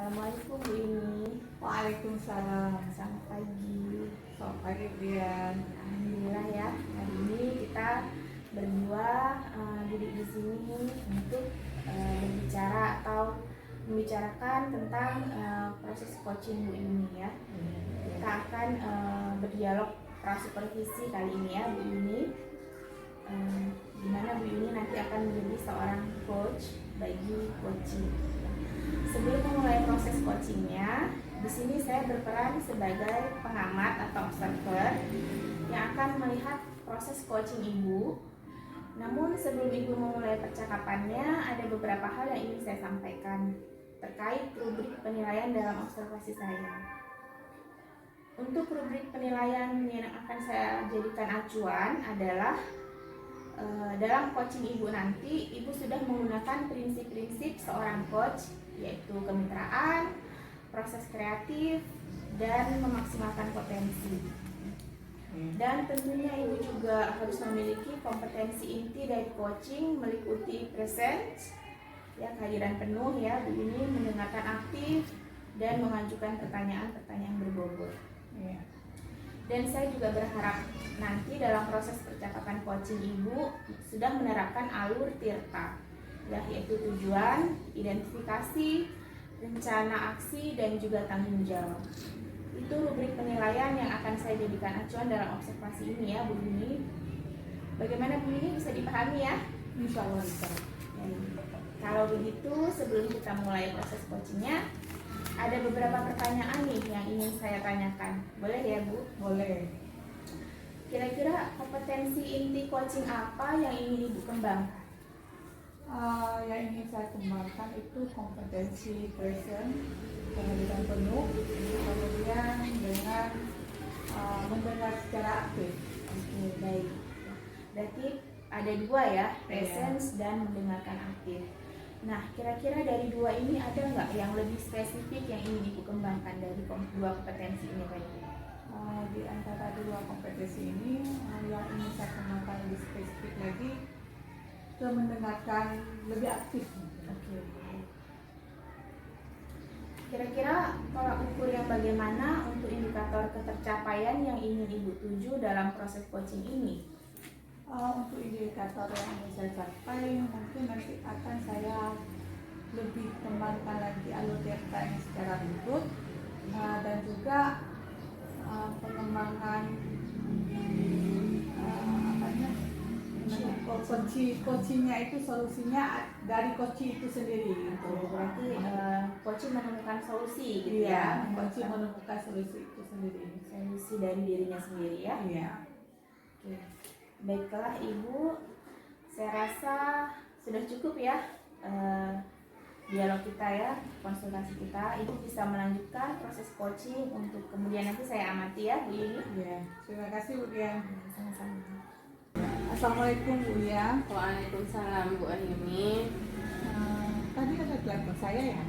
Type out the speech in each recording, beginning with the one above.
Assalamualaikum Bu Ini. Waalaikumsalam. Selamat pagi. Selamat pagi Brian. Alhamdulillah ya. Hari ini kita berdua duduk di sini untuk berbicara atau membicarakan tentang proses coaching Bu Ini ya. Kita akan berdialog prasupervisi kali ini ya Bu Ini. Di mana Bu Ini nanti akan menjadi seorang coach bagi coaching. Sebelum memulai proses coachingnya, di sini saya berperan sebagai pengamat atau observer yang akan melihat proses coaching Ibu. Namun sebelum Ibu memulai percakapannya, ada beberapa hal yang ingin saya sampaikan terkait rubrik penilaian dalam observasi saya. Untuk rubrik penilaian yang akan saya jadikan acuan adalah dalam coaching Ibu nanti, Ibu sudah menggunakan prinsip-prinsip seorang coach, yaitu kemitraan, proses kreatif, dan memaksimalkan potensi. Dan tentunya Ibu juga harus memiliki kompetensi inti dari coaching meliputi presence, ya, kehadiran penuh ya, Bu ini mendengarkan aktif dan mengajukan pertanyaan-pertanyaan berbobot. Ya. Dan saya juga berharap nanti dalam proses percakapan coaching Ibu sudah menerapkan alur TIRTA, yaitu tujuan, identifikasi, rencana aksi, dan juga tanggung jawab. Itu rubrik penilaian yang akan saya jadikan acuan dalam observasi ini ya Bu Yuni. Bagaimana Bu Yuni, bisa dipahami ya? Insya Allah bisa. Kalau begitu, sebelum kita mulai proses coachingnya, ada beberapa pertanyaan nih yang ingin saya tanyakan. Boleh ya Bu? Boleh. Kira-kira kompetensi inti coaching apa yang ingin Ibu kembangkan? Yang ingin saya kembangkan itu kompetensi present, kehadiran penuh, kemudian dengan mendengar secara aktif. Oke, baik. Berarti ada dua ya, presence dan mendengarkan aktif. Nah, kira-kira dari dua ini ada nggak yang lebih spesifik yang ingin Ibu kembangkan dari dua kompetensi ini tadi? Di antara dua kompetensi ini, yang ingin saya kembangkan lebih spesifik lagi, ke mendengarkan lebih aktif. Oke. Kira-kira tolak ukur yang bagaimana untuk indikator ketercapaian yang ingin Ibu tuju dalam proses coaching ini? Untuk indikator yang ingin saya capai, mungkin nanti akan saya lebih kembangkan lagi alur TIRTA secara runtut, dan juga pengembangan coachingnya itu solusinya dari coaching itu sendiri gitu. Berarti coaching menemukan solusi gitu ya, ya? coaching menemukan solusi itu sendiri. Solusi dari dirinya sendiri ya? Iya. Oke. Baiklah Ibu, saya rasa sudah cukup ya dialog kita ya, konsultasi kita. Ibu bisa melanjutkan proses coaching untuk kemudian nanti saya amati ya Bu Yuni. Iya. Terima kasih Bu Dian. Sama-sama. Assalamualaikum Bu ya. Waalaikumsalam Bu Ayumi. Tadi ada telepon saya ya?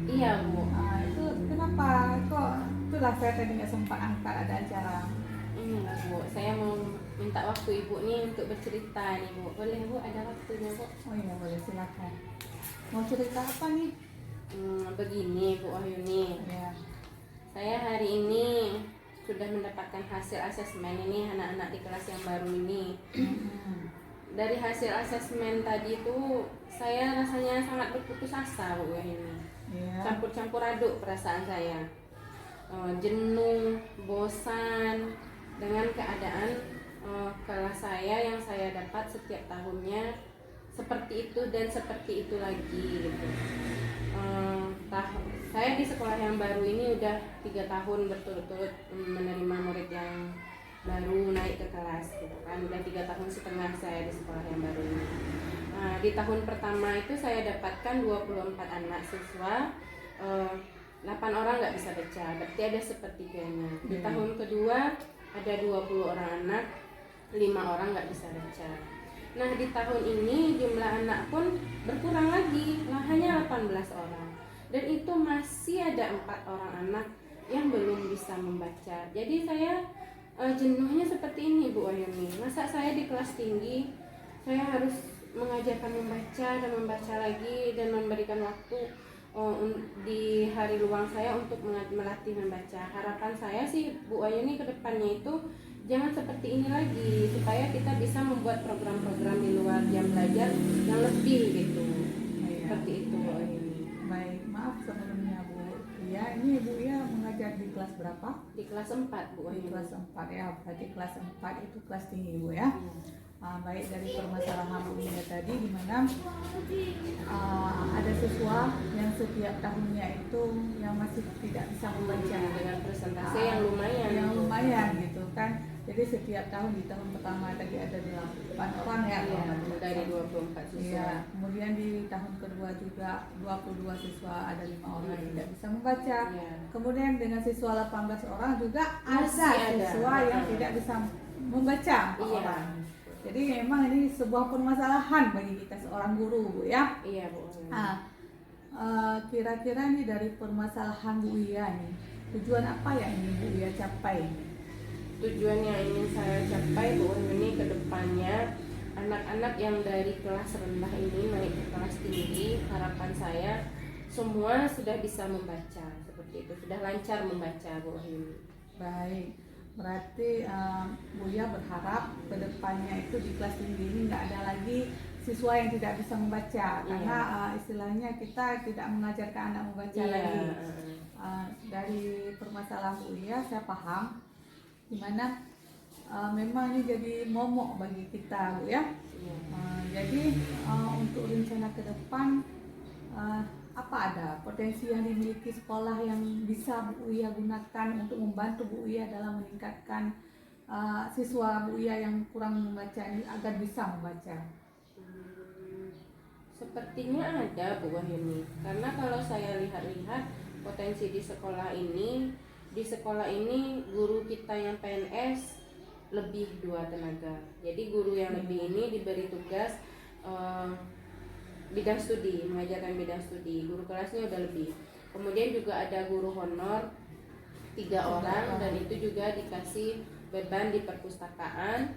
Iya Bu. Itu kenapa kok itulah saya tadi nggak sempat angkat, ada acara. Inilah Bu, saya mau minta waktu Ibu nih untuk bercerita nih Bu. Boleh Bu, ada waktunya Bu? Oh iya boleh, silakan. Mau cerita apa nih? Begini Bu Ayumi, Ya. saya hari ini sudah mendapatkan hasil asesmen ini anak-anak di kelas yang baru ini. Dari hasil asesmen tadi itu saya rasanya sangat berputus asa Bu Ayumi. Ya. Campur-campur aduk perasaan saya. Jenuh, bosan dengan keadaan kelas saya yang saya dapat setiap tahunnya seperti itu dan seperti itu lagi gitu. Saya di sekolah yang baru ini udah 3 tahun berturut-turut menerima murid yang baru naik ke kelas gitu kan. Udah 3 tahun setengah saya di sekolah yang baru ini. Di tahun pertama itu saya dapatkan 24 anak siswa, 8 orang nggak bisa baca, berarti ada sepertiganya. Di tahun kedua ada 20 orang anak, 5 orang nggak bisa baca. Nah di tahun ini jumlah anak pun berkurang lagi, hanya 18 orang. Dan itu masih ada 4 orang anak yang belum bisa membaca. Jadi saya jenuhnya seperti ini Bu Ayumi. Masa saya di kelas tinggi, saya harus mengajarkan membaca dan membaca lagi dan memberikan waktu di hari luang saya untuk melatih membaca. Harapan saya sih Bu Ayuni ke depannya itu jangan seperti ini lagi, supaya kita bisa membuat program-program di luar jam belajar yang lebih gitu. Iya. Seperti itu Bu Ayuni. Baik, maaf sebelumnya Bu. Ya, ini Bu ya mengajar di kelas berapa? Di kelas 4 Bu Di Ayuni. kelas 4 ya, berarti kelas 4 itu kelas tinggi Bu ya. Baik, dari permasalahan Bu ya tadi di mana ada siswa yang setiap tahunnya itu yang masih tidak bisa membaca Dengan presentasi yang lumayan. gitu kan. Jadi setiap tahun di tahun pertama tadi ada 8 orang ya, Iya, kalau nggak dari salah. 24 siswa. Iya, kemudian di tahun kedua juga 22 siswa, ada 5 orang yang tidak bisa membaca. Iya. Kemudian dengan siswa 18 orang juga Masih ada ada. siswa yang tidak bisa membaca 4 Iya. orang. Jadi memang ini sebuah permasalahan bagi kita seorang guru Bu ya. Iya Bu Ayuni. Kira-kira nih dari permasalahan Bu Iya nih, tujuan apa yang ingin Bu Iya capai? Tujuan yang ingin saya capai Bu Ayuni ke depannya, anak-anak yang dari kelas rendah ini naik ke kelas tinggi, harapan saya semua sudah bisa membaca, seperti itu, sudah lancar membaca Bu Ayuni. Baik, berarti Bu Iya berharap ke depannya itu di kelas tinggi ini nggak ada lagi siswa yang tidak bisa membaca, karena istilahnya kita tidak mengajarkan anak membaca lagi. Dari permasalahan Bu Iya saya paham, dimana memang ini jadi momok bagi kita Bu ya. Jadi untuk rencana ke depan apa ada potensi yang dimiliki sekolah yang bisa Bu Iya gunakan untuk membantu Bu Iya dalam meningkatkan siswa Bu Iya yang kurang membaca ini agar bisa membaca? Sepertinya ada Bu Wahyuni, karena kalau saya lihat-lihat potensi di sekolah ini guru kita yang PNS lebih 2 tenaga. Jadi guru yang lebih ini diberi tugas bidang studi, mengajarkan bidang studi. Guru kelasnya udah lebih. Kemudian juga ada guru honor 3 orang, dan itu juga dikasih beban di perpustakaan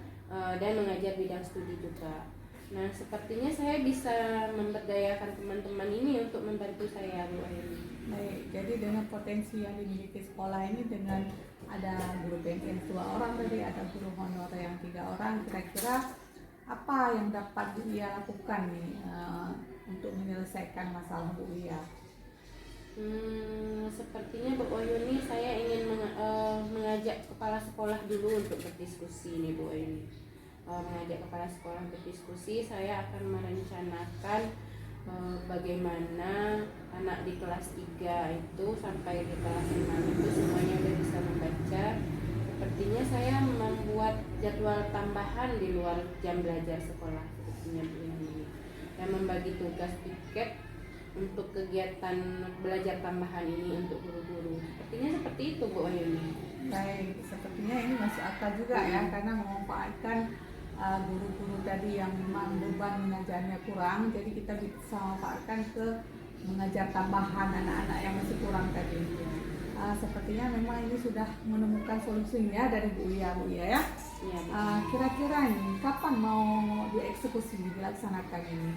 dan mengajar bidang studi juga. Nah, sepertinya saya bisa memberdayakan teman-teman ini untuk membantu saya Bu Ayuni. Baik, jadi dengan potensi yang dimiliki sekolah ini, dengan ada guru PNS 2 orang tadi, ada guru honor yang 3 orang, kira-kira apa yang dapat Bu Iya lakukan nih untuk menyelesaikan masalah Bu Iya? Sepertinya Bu Ayuni saya ingin mengajak kepala sekolah dulu untuk berdiskusi nih Bu Ayuni. Mengajak kepala sekolah berdiskusi, saya akan merencanakan bagaimana anak di kelas 3 itu sampai di kelas 6 itu semuanya sudah bisa membaca. Sepertinya saya membuat jadwal tambahan di luar jam belajar sekolah sepertinya Bu Ayuni, dan membagi tugas piket untuk kegiatan belajar tambahan ini untuk guru-guru. Sepertinya seperti itu Bu Ayuni. Baik, sepertinya ini masuk akal juga ya, karena memanfaatkan guru-guru tadi yang memang beban mengajarnya kurang, jadi kita bisa manfaatkan ke mengajar tambahan anak-anak yang masih kurang tadi. Sepertinya memang ini sudah menemukan solusinya dari Bu Iya ya. Iya, Bu. Kira-kira nih kapan mau dieksekusi, dilaksanakan ini?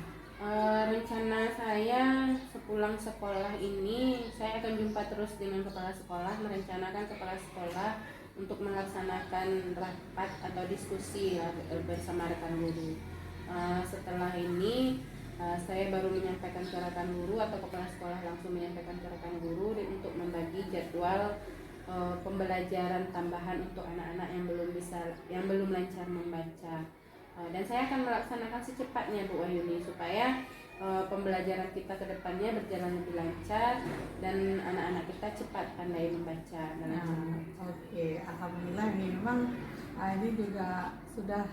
Rencana saya sepulang sekolah ini saya akan jumpa terus dengan kepala sekolah, merencanakan kepala sekolah untuk melaksanakan rapat atau diskusi bersama rekan guru. Setelah ini saya baru menyampaikan ke rekan guru, atau kepala sekolah langsung menyampaikan ke rekan guru untuk membagi jadwal pembelajaran tambahan untuk anak-anak yang belum lancar membaca. Dan saya akan melaksanakan secepatnya Bu Ayuni, supaya pembelajaran kita ke depannya berjalan lebih lancar dan anak-anak kita cepat pandai membaca dan Oke, alhamdulillah nih memang ini juga sudah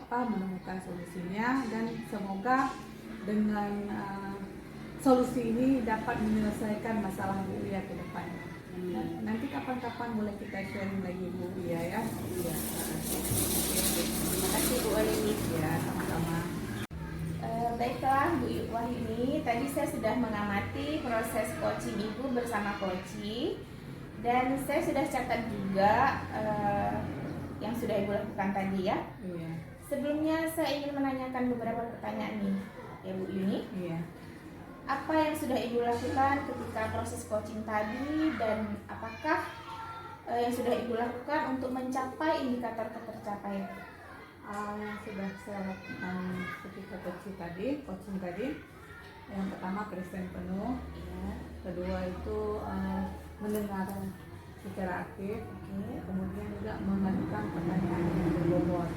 menemukan solusinya, dan semoga dengan solusi ini dapat menyelesaikan masalah Bu Iya ke depannya. Nanti kapan-kapan boleh kita sharing lagi Bu Iya ya. Iya. Terima kasih Bu Ayuni. Ya, sama-sama. Baiklah Bu Wahyuni, tadi saya sudah mengamati proses coaching Ibu bersama Koci, dan saya sudah catat juga yang sudah Ibu lakukan tadi ya. Iya. Sebelumnya saya ingin menanyakan beberapa pertanyaan nih ya Bu Yuni. Iya. apa yang sudah Ibu lakukan ketika proses coaching tadi, dan apakah yang sudah Ibu lakukan untuk mencapai indikator tercapaian? Yang sudah saya lakukan ketika coaching tadi, yang pertama present penuh, Ya. kedua itu mendengar secara aktif, kemudian juga mengajukan pertanyaan yang berbobot.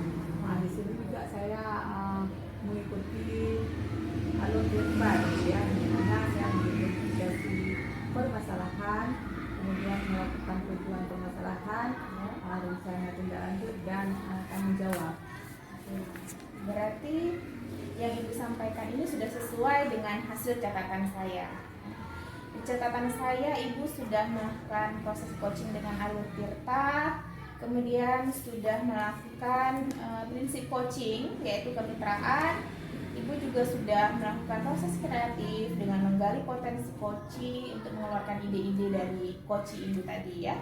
Nah, di sini juga saya mengikuti alur debat, ya, di mana saya mengidentifikasi permasalahan, kemudian melakukan tujuan permasalahan, rencana tindak lanjut, dan tanggung jawab. Berarti yang Ibu sampaikan ini sudah sesuai dengan hasil catatan saya. Di catatan saya, Ibu sudah melakukan proses coaching dengan alur Tirta, kemudian sudah melakukan prinsip coaching yaitu kemitraan. Ibu juga sudah melakukan proses kreatif dengan menggali potensi coaching untuk mengeluarkan ide-ide dari coaching Ibu tadi ya.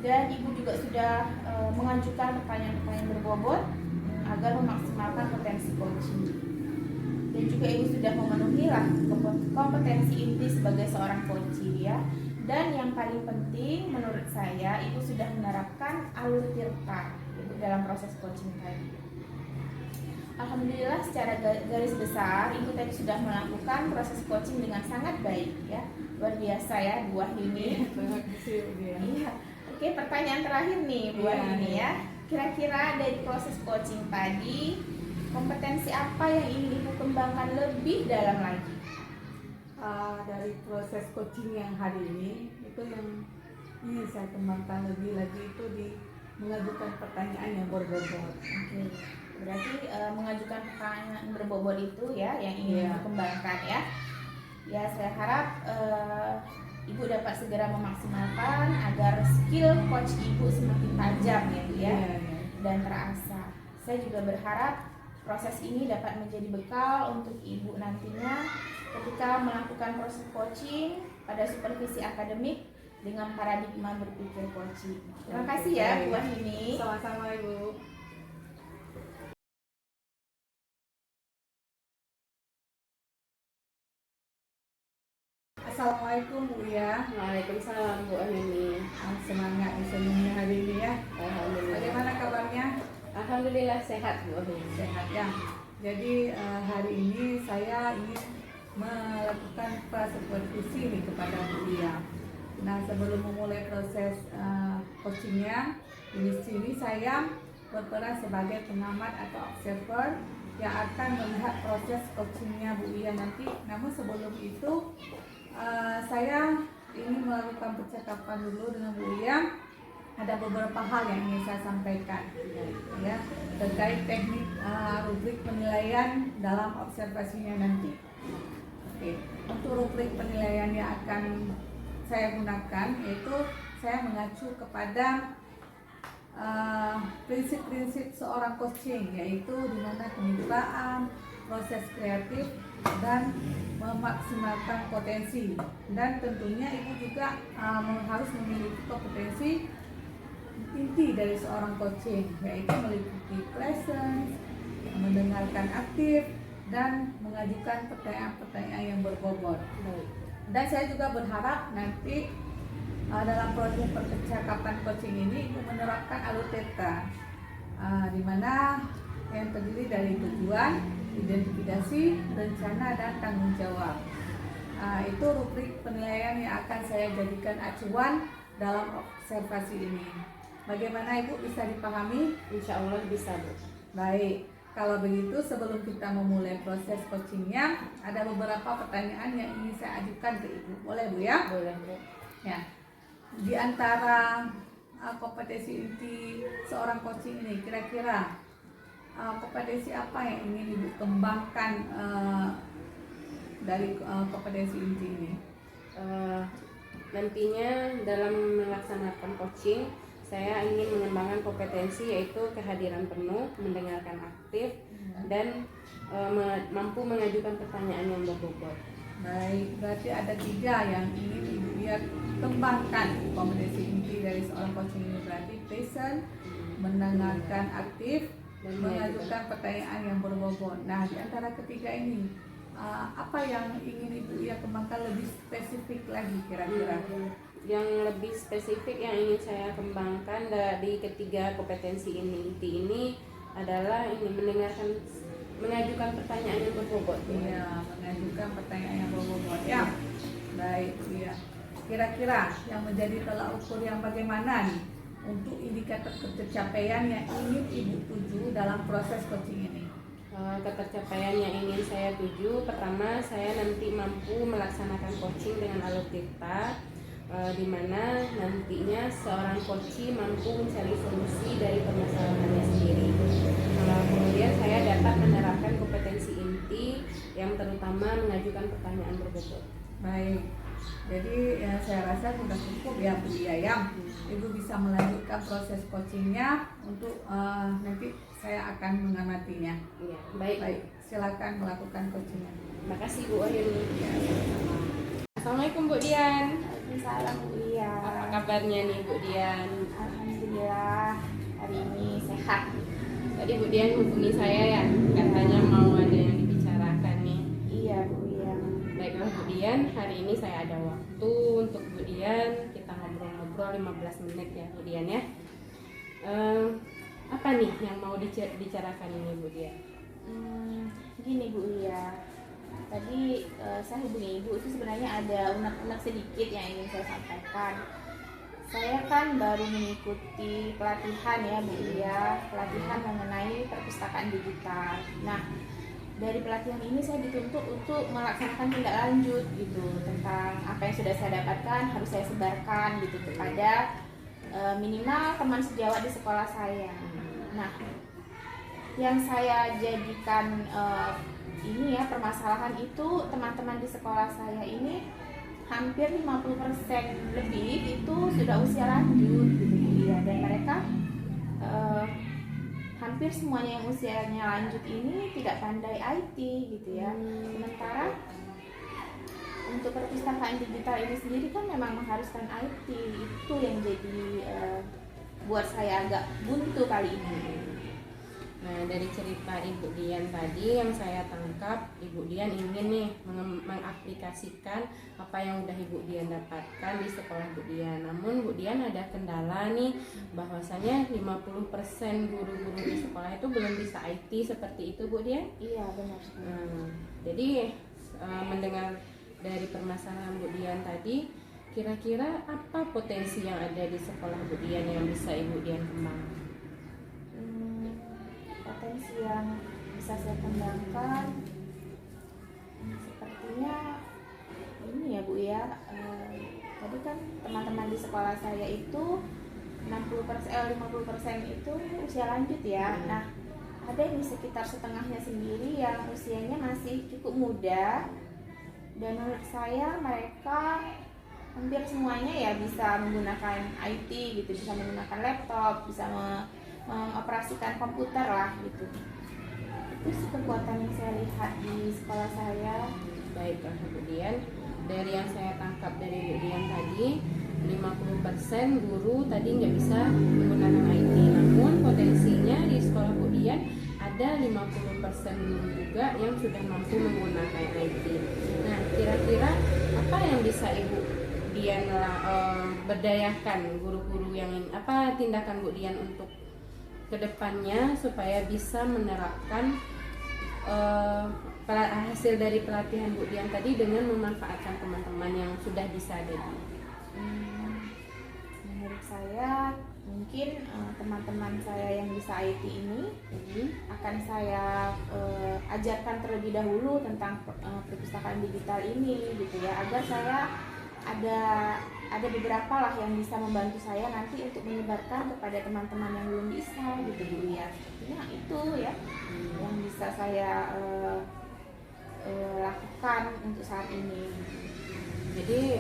Dan Ibu juga sudah mengajukan pertanyaan-pertanyaan berbobot agar memaksimalkan potensi coaching. Dan juga Ibu sudah memenuhi lah kompetensi inti sebagai seorang coaching ya. Dan yang paling penting menurut saya, Ibu sudah menerapkan alur Tirta dalam proses coaching tadi. Alhamdulillah, secara garis besar Ibu tadi sudah melakukan proses coaching dengan sangat baik ya. Luar biasa ya Bu Wahyuni. Terima kasih, Bu. Iya. Oke, pertanyaan terakhir nih Bu Wahyuni ya. Kira-kira dari proses coaching tadi, kompetensi apa yang ingin Ibu kembangkan lebih dalam lagi? Dari proses coaching yang hari ini, itu yang ingin saya kembangkan lebih lagi itu di mengajukan pertanyaan yang berbobot. Oke. Berarti mengajukan pertanyaan berbobot itu ya yang ingin Ibu kembangkan ya. Ya, saya harap Ibu dapat segera memaksimalkan agar skill coach Ibu semakin tajam ya Bu ya, dan terasa. Saya juga berharap proses ini dapat menjadi bekal untuk Ibu nantinya ketika melakukan proses coaching pada supervisi akademik dengan paradigma berpikir coaching. Terima kasih ya Bu Wahyuni. Sama-sama, Ibu. Assalamualaikum Bu ya. Waalaikumsalam Bu Wahyuni. Semangat misalnya hari ini ya. Alhamdulillah. Bagaimana kabarnya? Alhamdulillah sehat Bu Wahyuni. Sehat ya. Jadi hari ini saya ingin melakukan supervisi nih kepada Bu Ia. Nah, sebelum memulai proses coachingnya, di sini saya berperan sebagai pengamat atau observer yang akan melihat proses coachingnya Bu Ia nanti. Namun sebelum itu saya ingin melakukan percakapan dulu dengan Bu Ia. Ada beberapa hal yang ingin saya sampaikan ya terkait teknik rubrik penilaian dalam observasinya nanti. Oke, untuk rubrik penilaian yang akan saya gunakan yaitu saya mengacu kepada prinsip-prinsip seorang coaching, yaitu di mana kemitraan, proses kreatif, dan memaksimalkan potensi. Dan tentunya Ibu juga harus memiliki kompetensi inti dari seorang coaching, yaitu meliputi presence, mendengarkan aktif, dan mengajukan pertanyaan-pertanyaan yang berbobot. Dan saya juga berharap nanti dalam proses percakapan coaching ini Ibu menerapkan alur Tirta, di mana yang terdiri dari tujuan, identifikasi, rencana, dan tanggung jawab. Itu rubrik penilaian yang akan saya jadikan acuan dalam observasi ini. Bagaimana Ibu, bisa dipahami? Insya Allah bisa Bu. Baik, kalau begitu sebelum kita memulai proses coachingnya, ada beberapa pertanyaan yang ingin saya ajukan ke Ibu. Boleh Bu ya? Boleh Bu. Ya. Di antara kompetensi inti seorang coaching ini, kira-kira kompetensi apa yang ingin Ibu kembangkan dari kompetensi inti ini? Nantinya dalam melaksanakan coaching, saya ingin mengembangkan kompetensi yaitu kehadiran penuh, mendengarkan aktif, dan mampu mengajukan pertanyaan yang berbobot. Baik, berarti ada 3 yang ingin Ibu lihat kembangkan kompetensi inti dari seorang coaching ini, berarti present, mendengarkan aktif, dan mengajukan pertanyaan yang berbobot. Nah, di antara ketiga ini, apa yang ingin Ibu ya kembangkan lebih spesifik lagi kira-kira? Yang lebih spesifik yang ingin saya kembangkan dari ketiga kompetensi ini adalah ini mengajukan pertanyaan yang berbobot. Iya, mengajukan pertanyaan yang berbobot. Ya, baik Bu ya. Kira-kira yang menjadi tolak ukur yang bagaimana nih untuk indikator ketercapaian yang ingin Ibu tuju dalam proses coaching ini? Ketercapaian yang ingin saya tuju, pertama saya nanti mampu melaksanakan coaching dengan alur dikta, di mana nantinya seorang coachee mampu mencari solusi dari permasalahannya sendiri. Kemudian saya dapat menerapkan kompetensi inti yang terutama mengajukan pertanyaan berbobot. Baik, jadi ya, saya rasa sudah cukup ya Bu ya. Ibu bisa melanjutkan proses coachingnya untuk nanti saya akan mengamatinya. Ya, baik. Silakan melakukan coachingnya. Terima kasih Bu Ayuni. Assalamualaikum Bu Dian. Waalaikumsalam Bu Iya. Apa kabarnya nih Bu Dian? Alhamdulillah hari ini sehat. Tadi Bu Dian hubungi saya ya, katanya mau ada yang dibicarakan nih. Iya Bu Iya. Baiklah Bu Dian, hari ini saya ada waktu untuk Bu Dian, kita ngobrol-ngobrol 15 menit ya Bu Dian ya. Apa nih yang mau dibicarakan ini Bu Dian? Gini Bu Iya. Tadi saya hubungi Ibu itu sebenarnya ada unek-unek sedikit yang ingin saya sampaikan. Saya kan baru mengikuti pelatihan ya Bu Iya, pelatihan mengenai perpustakaan digital. Nah, dari pelatihan ini saya dituntut untuk melaksanakan tindak lanjut gitu tentang apa yang sudah saya dapatkan harus saya sebarkan gitu kepada minimal teman sejawat di sekolah saya. Nah, yang saya jadikan ini ya permasalahan itu teman-teman di sekolah saya ini hampir 50% lebih itu sudah usia lanjut gitu ya, dan mereka hampir semuanya yang usianya lanjut ini tidak pandai IT gitu ya. Sementara untuk perpustakaan digital ini sendiri kan memang mengharuskan IT, itu yang jadi buat saya agak buntu kali ini. Nah, dari cerita Ibu Dian tadi yang saya tangkap, Ibu Dian ingin nih mengaplikasikan apa yang udah Ibu Dian dapatkan di sekolah Bu Dian. Namun Bu Dian ada kendala nih, bahwasanya 50% guru-guru di sekolah itu belum bisa IT seperti itu Bu Dian. Iya benar. Jadi mendengar dari permasalahan Bu Dian tadi, kira-kira apa potensi yang ada di sekolah Bu Dian yang bisa Ibu Dian kembangkan? Potensi yang bisa saya kembangkan sepertinya ini ya Bu ya, tadi kan teman-teman di sekolah saya itu 50% itu usia lanjut ya. Nah, ada di sekitar setengahnya sendiri yang usianya masih cukup muda, dan menurut saya mereka hampir semuanya ya bisa menggunakan IT gitu, bisa menggunakan laptop, bisa mengoperasikan komputer lah gitu. Itu sih kekuatan yang saya lihat di sekolah saya. Baiklah Bu Dian, dari yang saya tangkap dari Bu Dian tadi, 50% guru tadi nggak bisa menggunakan IT. Namun potensinya di sekolah Bu Dian ada 50% guru juga yang sudah mampu menggunakan IT. Nah, kira-kira apa yang bisa Ibu Dian berdayakan guru-guru yang ini? Apa tindakan Bu Dian untuk kedepannya supaya bisa menerapkan hasil dari pelatihan Bu Dian tadi dengan memanfaatkan teman-teman yang sudah bisa tadi? Menurut saya mungkin teman-teman saya yang bisa IT ini akan saya ajarkan terlebih dahulu tentang perpustakaan digital ini gitu ya, agar saya ada beberapa lah yang bisa membantu saya nanti untuk menyebarkan kepada teman-teman yang belum bisa gitu Bu ya. Sepertinya itu ya yang bisa saya lakukan untuk saat ini. Jadi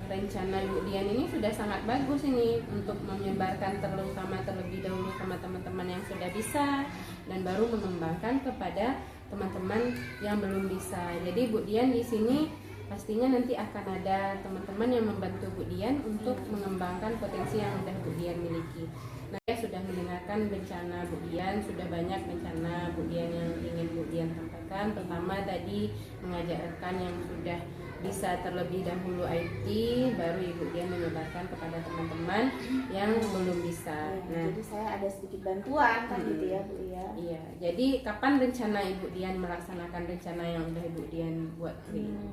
rencana Bu Dian ini sudah sangat bagus ini untuk menyebarkan terlebih dahulu sama teman-teman yang sudah bisa dan baru mengembangkan kepada teman-teman yang belum bisa. Jadi Bu Dian di sini pastinya nanti akan ada teman-teman yang membantu Bu Dian untuk mengembangkan potensi yang sudah Bu Dian miliki. Nah, ya sudah sudah mendengarkan bencana Bu Dian, sudah banyak bencana Bu Dian yang ingin Bu Dian sampaikan. Pertama tadi mengajarkan yang sudah bisa terlebih dahulu IT, baru Ibu Dian menyebarkan kepada teman-teman yang belum bisa. Nah, jadi saya ada sedikit bantuan kan gitu ya Bu ya. Iya, jadi kapan rencana Ibu Dian melaksanakan rencana yang udah Ibu Dian buat hari ini?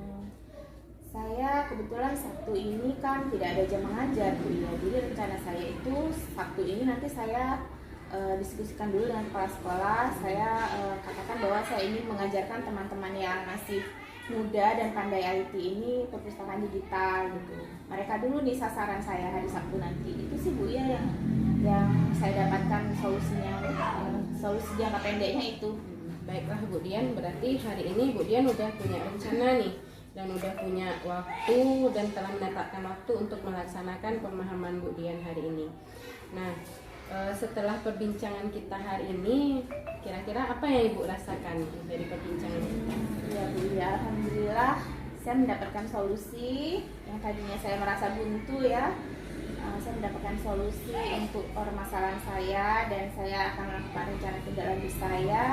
Saya kebetulan Sabtu ini kan tidak ada jam mengajar Bu ya. Jadi rencana saya itu Sabtu ini nanti saya diskusikan dulu dengan kepala sekolah. Saya katakan bahwa saya ingin mengajarkan teman-teman yang masih muda dan pandai IT ini perpustakaan digital gitu. Mereka dulu nih sasaran saya hari Sabtu nanti. Itu sih Bu ya yang saya dapatkan solusinya, solusi jangka pendeknya itu. Baiklah Bu Dian, berarti hari ini Bu Dian udah punya rencana nih dan udah punya waktu dan telah menetapkan waktu untuk melaksanakan pemahaman Bu Dian hari ini. Nah, setelah perbincangan kita hari ini, kira-kira apa yang Ibu rasakan dari perbincangan kita? Ya Bu ya, alhamdulillah saya mendapatkan solusi yang tadinya saya merasa buntu ya. Saya mendapatkan solusi untuk permasalahan saya dan saya akan melakukan rencana tindak lanjut saya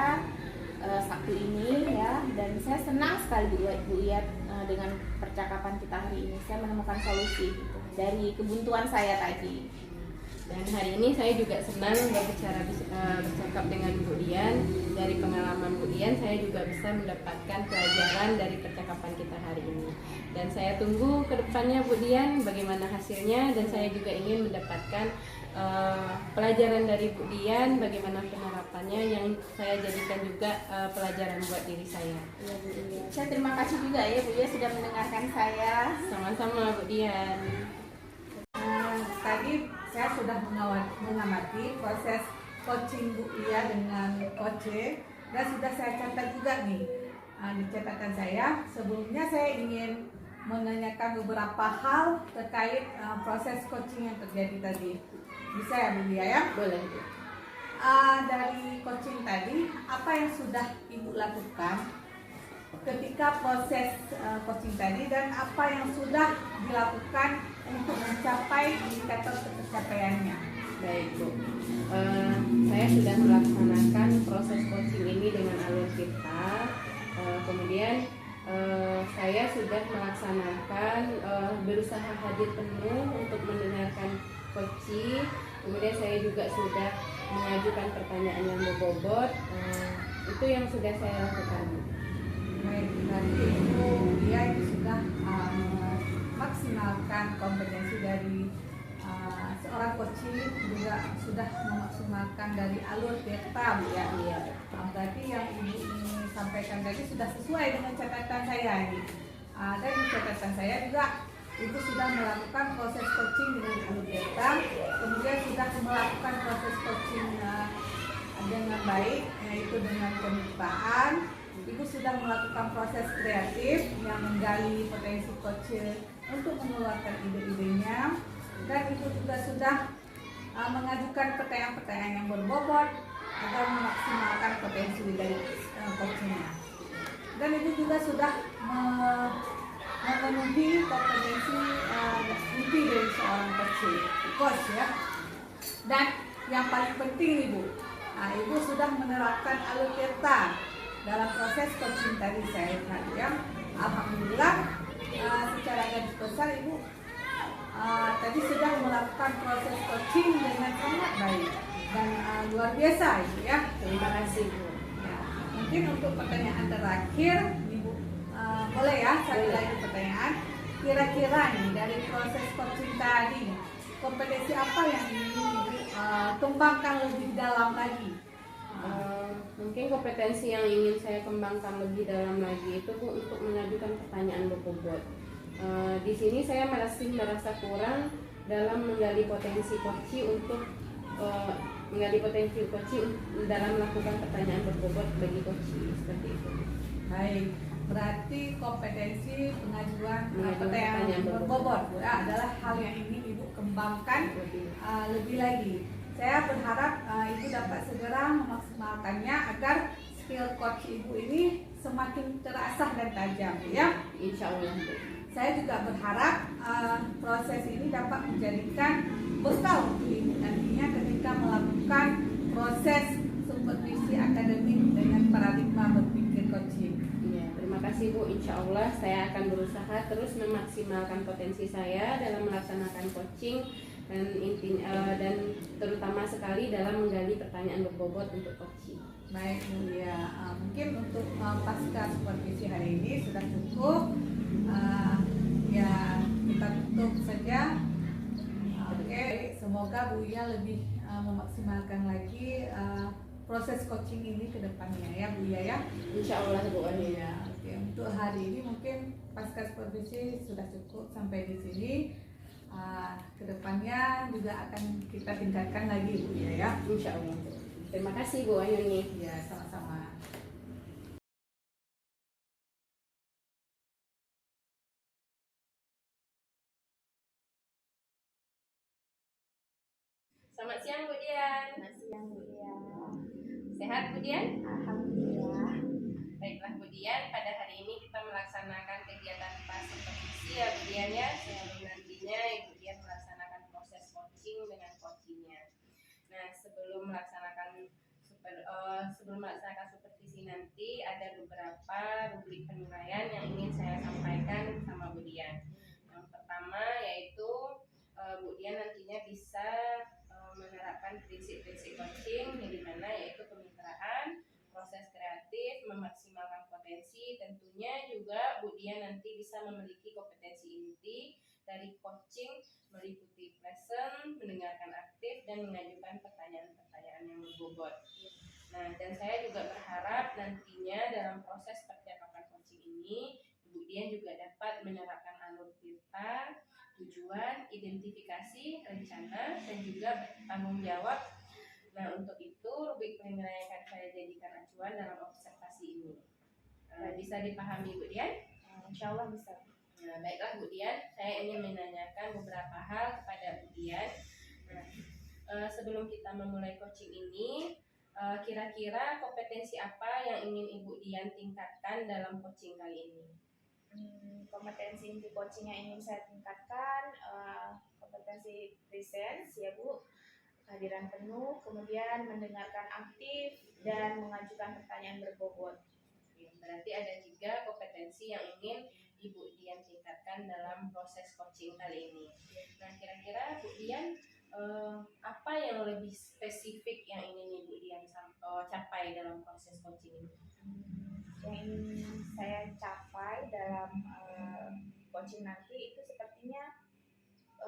Sabtu ini ya. Dan saya senang sekali Bu ya dengan percakapan kita hari ini. Saya menemukan solusi gitu, dari kebuntuan saya tadi. Dan hari ini saya juga senang bercakap dengan Bu Dian. Dari pengalaman Bu Dian, saya juga bisa mendapatkan pelajaran dari percakapan kita hari ini. Dan saya tunggu ke depannya Bu Dian bagaimana hasilnya, dan saya juga ingin mendapatkan pelajaran dari Bu Dian, bagaimana penerapannya yang saya jadikan juga pelajaran buat diri saya. Ya, Bu ya. Saya terima kasih juga ya Bu ya sudah mendengarkan saya. Sama-sama Bu Dian. Tadi saya sudah mengamati proses coaching Bu Ia dengan Coach E, dan sudah saya catat juga nih di catatan saya. Sebelumnya saya ingin menanyakan beberapa hal terkait proses coaching yang terjadi tadi. Bisa ya Bu Ia ya? Boleh Bu. Dari coaching tadi, apa yang sudah Ibu lakukan ketika proses coaching tadi, dan apa yang sudah dilakukan untuk mencapai indikator pencapaiannya? Baik Bu, saya sudah melaksanakan proses coaching ini dengan alur kita. Kemudian saya sudah melaksanakan berusaha hadir penuh untuk mendengarkan coaching. Kemudian saya juga sudah mengajukan pertanyaan yang berbobot. Itu yang sudah saya lakukan. Baik, berarti Ibu Ia itu sudah memaksimalkan kompetensi dari seorang coaching, juga sudah memaksimalkan dari alur data Bu ya. Iya. Berarti yang Ibu ini sampaikan tadi sudah sesuai dengan catatan saya ini. Dan di catatan saya juga Ibu sudah melakukan proses coaching dengan alur data, kemudian sudah melakukan proses coaching dengan baik, yaitu dengan kemitraan. Ibu sudah melakukan proses kreatif yang menggali potensi coach untuk mengeluarkan ide-idenya, dan Ibu juga sudah mengajukan pertanyaan-pertanyaan yang berbobot agar memaksimalkan potensi dari coachnya. Dan Ibu juga sudah memenuhi kompetensi inti dari seorang coach ya. Dan yang paling penting Ibu, Ibu sudah menerapkan alur data dalam proses coaching tadi saya tadi ya. Alhamdulillah secara garis besar Ibu tadi sudah melakukan proses coaching dengan sangat baik dan luar biasa Ibu ya. Terima kasih Bu. Ya, mungkin untuk pertanyaan terakhir Ibu boleh ya satu lagi pertanyaan. Kira-kira nih dari proses coaching tadi, kompetensi apa yang ingin Ibu kembangkan lebih dalam lagi? Mungkin kompetensi yang ingin saya kembangkan lebih dalam lagi itu Bu, untuk mengajukan pertanyaan berbobot. Di sini saya masih merasa kurang dalam menggali potensi coach untuk dalam melakukan pertanyaan berbobot bagi coach seperti itu. Baik, berarti kompetensi pengajuan Mengajukan pertanyaan berbobot adalah hal yang ingin Ibu kembangkan lebih lagi. Saya berharap Ibu dapat segera memaksimalkannya agar skill coach Ibu ini semakin terasah dan tajam ya. Insya Allah. Saya juga berharap proses ini dapat menjadikan bekal untuk Ibu nantinya ketika ketika melakukan proses supervisi akademik dengan paradigma berpikir coaching. Iya, terima kasih Bu. Insya Allah saya akan berusaha terus memaksimalkan potensi saya dalam melaksanakan coaching dan terutama sekali dalam menggali pertanyaan berbobot untuk coaching. Baik Bu ya, mungkin untuk pasca supervisi hari ini sudah cukup. Ya kita tutup saja. Oke, semoga Bu Ya lebih memaksimalkan lagi proses coaching ini ke depannya ya Bu Ya. Insya Allah Bu. Ya, oke. Untuk hari ini mungkin pasca supervisi sudah cukup sampai di sini. Kedepannya juga akan kita tingkatkan lagi Bu Ya. Insya Allah. Terima kasih Bu Ayuni. Ya, sama-sama. Selamat siang Bu Dian. Selamat siang Bu ya. Sehat Bu Dian? Alhamdulillah. Baiklah Bu Dian, pada hari ini kita melaksanakan kegiatan supervisi ya Bu Dian ya. Sebelum nantinya Ibu Dian melaksanakan proses coaching dengan coachingnya. Nah, sebelum melaksanakan supervisi nanti ada beberapa rubrik penilaian yang ingin saya sampaikan sama Bu Dian. Yang pertama yaitu Bu Dian nantinya bisa menerapkan prinsip-prinsip coaching yang dimana yaitu kemitraan, proses kreatif, memaksimalkan potensi. Tentunya juga Bu Dian nanti bisa memiliki kompetensi inti dari coaching meliputi present, mendengarkan aktif, dan mengajukan pertanyaan-pertanyaan yang berbobot. Nah, dan saya juga berharap nantinya dalam proses percakapan coaching ini Bu Dian juga dapat menerapkan alur cerita, tujuan, identifikasi, rencana, dan juga tanggung jawab. Nah, untuk itu rubrik penilaian akan saya jadikan acuan dalam observasi ini. Bisa dipahami Bu Dian? Insya Allah bisa. Nah, baiklah Bu Dian, saya ingin menanyakan beberapa hal kepada Bu Dian. Nah, sebelum kita memulai coaching ini, kira-kira kompetensi apa yang ingin Ibu Dian tingkatkan dalam coaching kali ini? Kompetensi inti coaching yang ingin saya tingkatkan, kompetensi presence ya Bu, kehadiran penuh, kemudian mendengarkan aktif dan mengajukan pertanyaan berbobot. Berarti ada juga kompetensi yang ingin Ibu Dian tingkatkan dalam proses coaching kali ini. Nah, kira-kira Bu Dian apa yang lebih spesifik yang ingin Ibu Dian capai dalam proses coaching ini? Yang ingin saya capai dalam coaching nanti itu sepertinya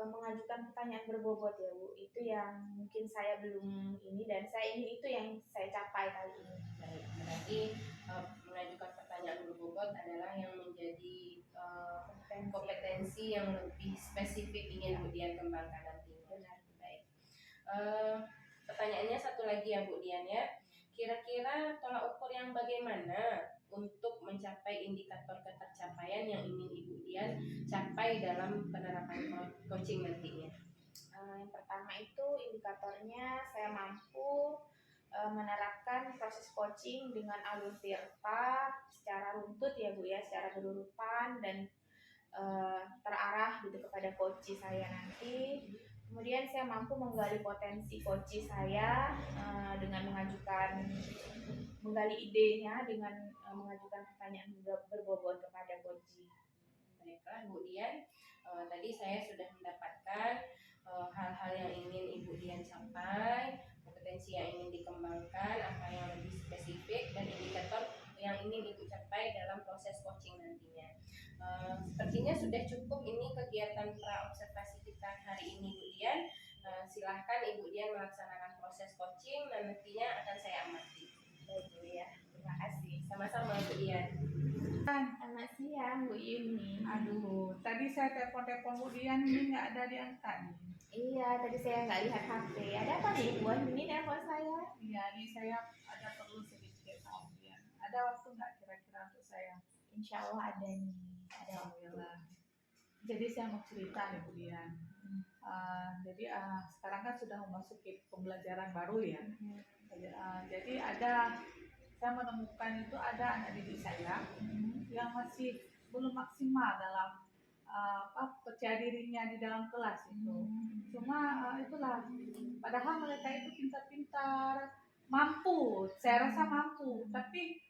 mengajukan pertanyaan berbobot ya Bu. Itu yang mungkin saya belum ini, dan saya ingin itu yang saya capai kali ini. Baik, berarti mengajukan pertanyaan berbobot adalah yang menjadi kompetensi yang lebih spesifik ingin Bu Dian kembangkan nanti. Benar. Baik. Pertanyaannya satu lagi ya Bu Dian ya. Kira-kira tolak ukur yang bagaimana untuk mencapai indikator ketercapaian yang ingin Ibu Dian capai dalam penerapan coaching nantinya? Yang pertama itu indikatornya saya mampu menerapkan proses coaching dengan alur tirta secara runtut ya Bu ya, secara berurutan dan terarah gitu kepada coach saya nanti. Kemudian saya mampu menggali potensi coach saya dengan menggali idenya dengan mengajukan pertanyaan berbobot kepada coach. Baiklah Bu Dian, tadi saya sudah mendapatkan hal-hal yang ingin Ibu Dian capai, kompetensi yang ingin dikembangkan, apa yang lebih spesifik, dan indikator yang ingin Ibu capai dalam proses coaching nantinya. Sepertinya sudah cukup ini kegiatan pra-observasi kita hari ini Bu Dian. Silahkan Ibu Dian melaksanakan proses coaching dan nantinya akan saya amati. Baik Bu ya, terima kasih. Sama-sama Bu Dian. Selamat siang Bu Yuni. Aduh, tadi saya telepon-telepon Bu Dian ini nggak ada diangkat. Iya, tadi saya nggak lihat HP. Ada apa nih Bu Yuni telepon saya? Iya, ini saya ada perlu sedikit sama Bu Dian. Ada waktu nggak kira-kira untuk saya? Insya Allah ada nih. Ada. Alhamdulillah. Jadi saya mau cerita nih Bu Dian. Jadi sekarang kan sudah memasuki pembelajaran baru ya. Jadi saya menemukan itu ada anak didik saya yang masih belum maksimal dalam percaya dirinya di dalam kelas itu. Cuma itulah, padahal mereka itu pintar-pintar, mampu, saya rasa mampu, tapi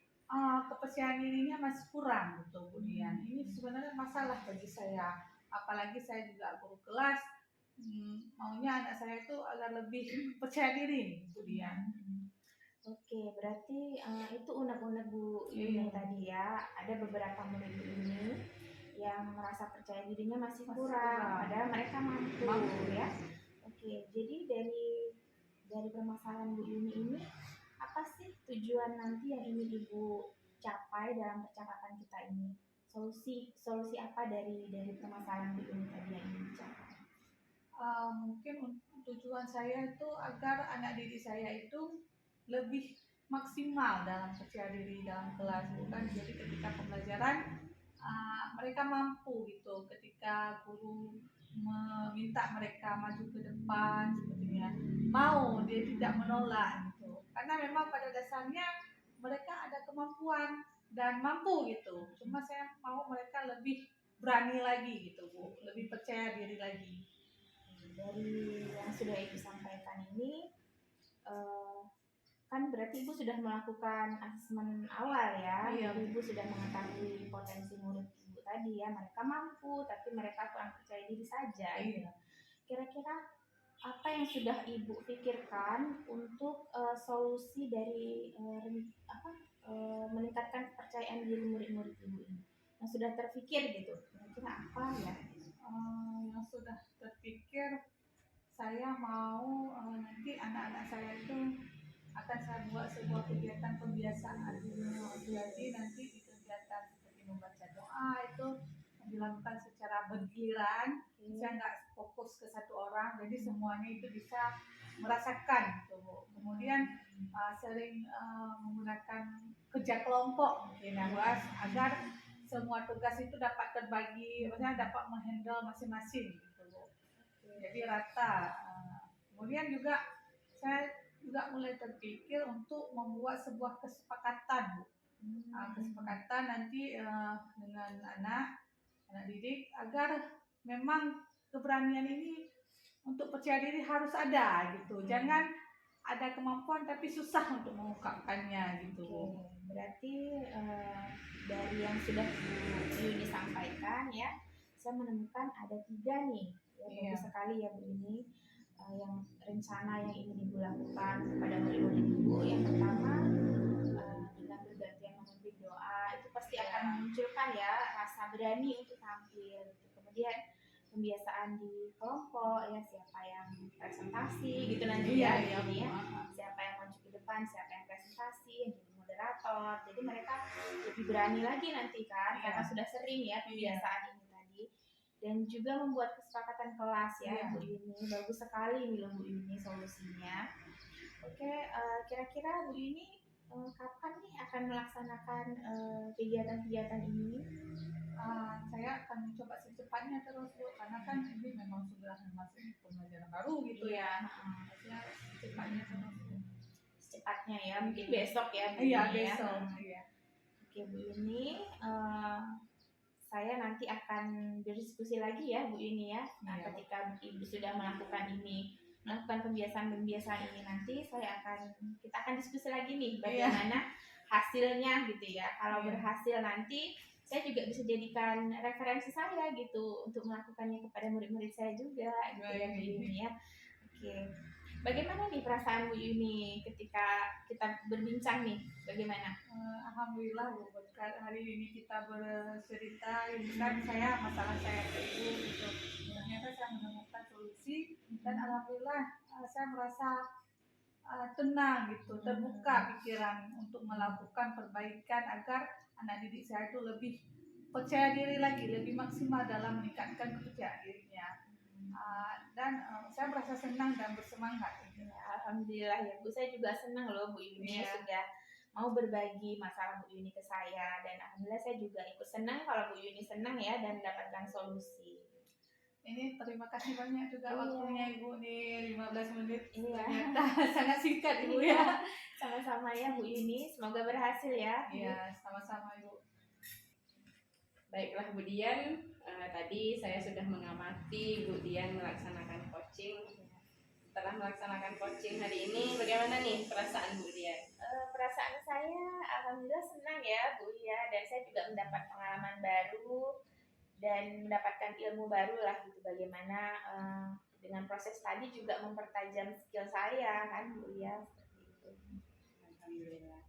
kepercayaan dirinya masih kurang gitu Bu Dian. Ini sebenarnya masalah bagi saya, apalagi saya juga guru kelas. Maunya anak saya itu agar lebih percaya diri Bu Dian. Oke, berarti itu unek-unek Bu Yuni tadi ya. Ada beberapa murid Bu Yuni yang merasa percaya dirinya masih kurang, padahal mereka mampu ya. Oke, jadi dari permasalahan Bu Yuni ini, apa sih tujuan nanti yang ingin Ibu capai dalam percakapan kita ini? Solusi apa dari permasalahan Bu Yuni tadi yang ingin dicapai? Mungkin tujuan saya itu agar anak didik saya itu lebih maksimal dalam percaya diri dalam kelas, bukan jadi ketika pembelajaran mereka mampu gitu, ketika guru meminta mereka maju ke depan sepertinya mau, dia tidak menolak gitu, karena memang pada dasarnya mereka ada kemampuan dan mampu gitu, cuma saya mau mereka lebih berani lagi gitu Bu, lebih percaya diri lagi. Dari yang sudah Ibu sampaikan ini, kan berarti Ibu sudah melakukan asesmen awal ya. Iya. Ibu sudah mengetahui potensi murid Ibu tadi ya, mereka mampu tapi mereka kurang percaya diri saja. Iya. Kira-kira apa yang sudah Ibu pikirkan untuk solusi dari meningkatkan kepercayaan diri murid-murid Ibu ini? Yang sudah terpikir gitu, kira-kira apa ya? Yang sudah terpikir, saya mau nanti anak-anak saya itu akan saya buat sebuah kegiatan pembiasaan. Jadi nanti di kegiatan seperti membaca doa itu dilakukan secara bergiliran. Saya nggak fokus ke satu orang, jadi semuanya itu bisa merasakan gitu. Kemudian sering menggunakan kerja kelompok mungkin ya, agar semua tugas itu dapat terbagi, maksudnya dapat menghandle masing-masing gitu Bu. Jadi rata. Kemudian juga saya juga mulai terpikir untuk membuat sebuah kesepakatan Bu. Kesepakatan nanti dengan anak didik agar memang keberanian ini untuk percaya diri harus ada gitu. Jangan ada kemampuan tapi susah untuk mengungkapkannya gitu. Berarti dari yang sudah Bu Yuni sampaikan ya, saya menemukan ada 3 nih ya, bagus sekali ya Bu Yuni, yang rencana yang ingin Ibu lakukan kepada murid-murid Ibu. Yang pertama, dengan bergantian memimpin doa itu pasti akan memunculkan ya rasa berani untuk tampil. Kemudian pembiasaan di kelompok ya, siapa yang presentasi gitu nanti ya, siapa yang maju ke depan, siapa yang presentasi, yang jadi moderator. Jadi mereka lebih berani lagi nanti kan, karena sudah sering ya pembiasaan ini tadi. Dan juga membuat kesepakatan kelas ya Bu Yuni. Bagus sekali bilang Bu Yuni solusinya. Oke, kira-kira Bu Yuni kapan nih akan melaksanakan kegiatan-kegiatan ini? Saya akan mencoba secepatnya terus Bu, karena kan ini memang sudah masuk pembelajaran baru gitu ya. Saya secepatnya terus. Secepatnya ya, mungkin besok ya Bu Iya, Yuni besok. Ya. Oke Bu Yuni, saya nanti akan berdiskusi lagi ya Bu Yuni ya. Nah, ketika Ibu sudah melakukan pembiasaan ini nanti kita akan diskusi lagi nih bagaimana hasilnya gitu ya. Kalau berhasil nanti saya juga bisa jadikan referensi saya gitu untuk melakukannya kepada murid-murid saya juga gitu ya Bu Yuni ya. Oke. Bagaimana nih perasaan Bu Yuni ketika kita berbincang nih? Bagaimana? Alhamdulillah Bu, berkat hari ini kita bercerita, ini kan masalah saya ke Ibu gitu. Ternyata saya menemukan solusi dan alhamdulillah saya merasa tenang gitu, terbuka pikiran untuk melakukan perbaikan agar anak didik saya itu lebih percaya diri lagi, lebih maksimal dalam meningkatkan kepercayaan dirinya. Dan saya merasa senang dan bersemangat. Alhamdulillah ya Bu, saya juga senang loh Bu Yuni sudah mau berbagi masalah Bu Yuni ke saya, dan alhamdulillah saya juga ikut senang kalau Bu Yuni senang ya dan mendapatkan solusi. Ini terima kasih banyak juga waktunya Ibu nih, 15 menit. Ternyata sangat singkat Ibu ya. Sama-sama ya Bu Yuni, semoga berhasil ya. Iya, sama-sama Ibu. Baiklah Bu Dian, tadi saya sudah mengamati Bu Dian melaksanakan coaching. Setelah melaksanakan coaching hari ini, bagaimana nih perasaan Bu Dian? Perasaan saya alhamdulillah senang ya Bu ya, dan saya juga mendapat pengalaman baru dan mendapatkan ilmu baru lah gitu, bagaimana dengan proses tadi juga mempertajam skill saya kan Bu ya, seperti itu. Alhamdulillah.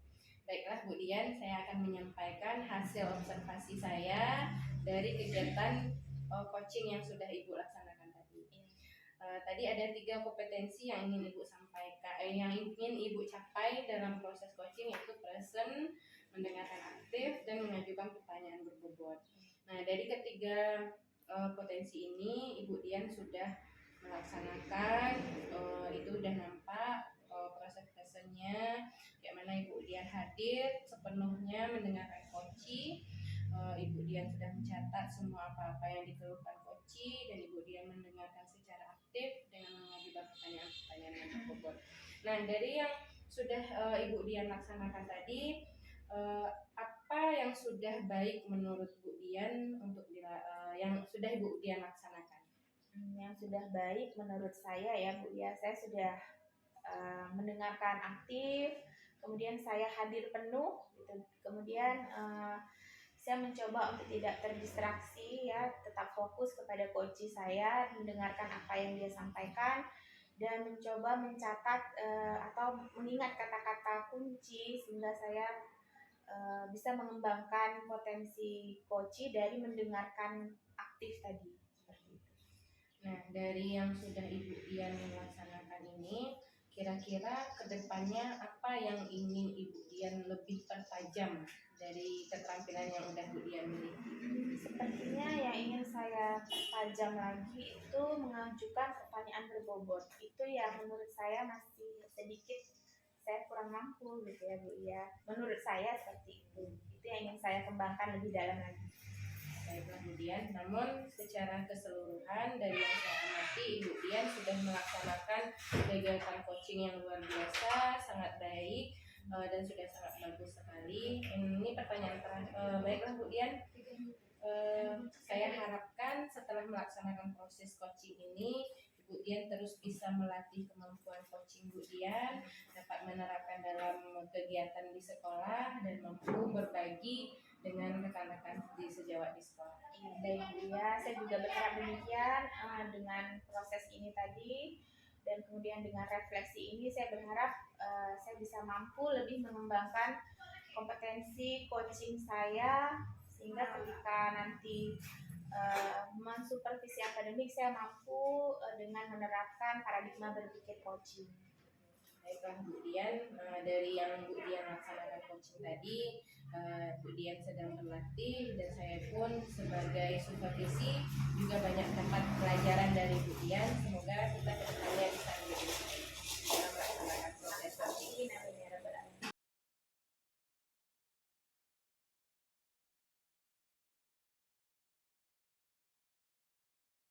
Baiklah Bu Dian, saya akan menyampaikan hasil observasi saya dari kegiatan coaching yang sudah Ibu laksanakan tadi. Tadi ada 3 kompetensi yang ingin Ibu sampaikan, yang ingin Ibu capai dalam proses coaching, yaitu present, mendengarkan aktif, dan mengajukan pertanyaan berbobot. Nah, dari ketiga potensi ini Ibu Dian sudah melaksanakan, itu udah nampak proses presentnya, kayak mana Ibu Dian hadir sepenuhnya mendengarkan coaching. Ibu Dian sudah mencatat semua apa-apa yang dikeluhkan coaching, dan Ibu Dian mendengarkan secara aktif dengan mengajukan pertanyaan-pertanyaan yang berbobot. Nah, dari yang sudah Ibu Dian laksanakan tadi, apa yang sudah baik menurut Bu Dian untuk yang sudah Ibu Dian laksanakan? Yang sudah baik menurut saya ya Bu ya, saya sudah mendengarkan aktif, kemudian saya hadir penuh gitu. Kemudian saya mencoba untuk tidak terdistraksi ya, tetap fokus kepada coach saya, mendengarkan apa yang dia sampaikan, dan mencoba mencatat atau mengingat kata-kata kunci sehingga saya bisa mengembangkan potensi coach dari mendengarkan aktif tadi, seperti itu. Nah, dari yang sudah Ibu Dian laksanakan ini, kira-kira kedepannya apa yang ingin Ibu Dian lebih pertajam dari keterampilan yang udah Bu Dian miliki? Sepertinya yang ingin saya pertajam lagi itu mengajukan pertanyaan berbobot. Itu yang menurut saya masih sedikit saya kurang mampu gitu ya Bu ya. Menurut saya seperti itu. Itu yang ingin saya kembangkan lebih dalam lagi. Baiklah Bu Dian, namun secara keseluruhan dari yang saya amati, Ibu Dian sudah melaksanakan kegiatan coaching yang luar biasa, sangat baik, dan sudah sangat bagus sekali. Ini pertanyaan terakhir. Baiklah Bu Dian, saya harapkan setelah melaksanakan proses coaching ini, Bu Dian terus bisa melatih kemampuan coaching Bu Dian, dapat menerapkan dalam kegiatan di sekolah, dan mampu berbagi dengan rekan-rekan di sejawat di sekolah. Baik Bu ya, saya juga berharap demikian dengan proses ini tadi, dan kemudian dengan refleksi ini saya berharap saya bisa mampu lebih mengembangkan kompetensi coaching saya, sehingga ketika nanti mensupervisi akademik saya mampu dengan menerapkan paradigma berpikir coaching. Baiklah Bu Dian, dari yang Bu Dian laksanakan coaching tadi, Bu Dian sedang berlatih, dan saya pun sebagai supervisi juga banyak dapat pelajaran dari Bu Dian. Semoga kita kedepannya bisa menjadi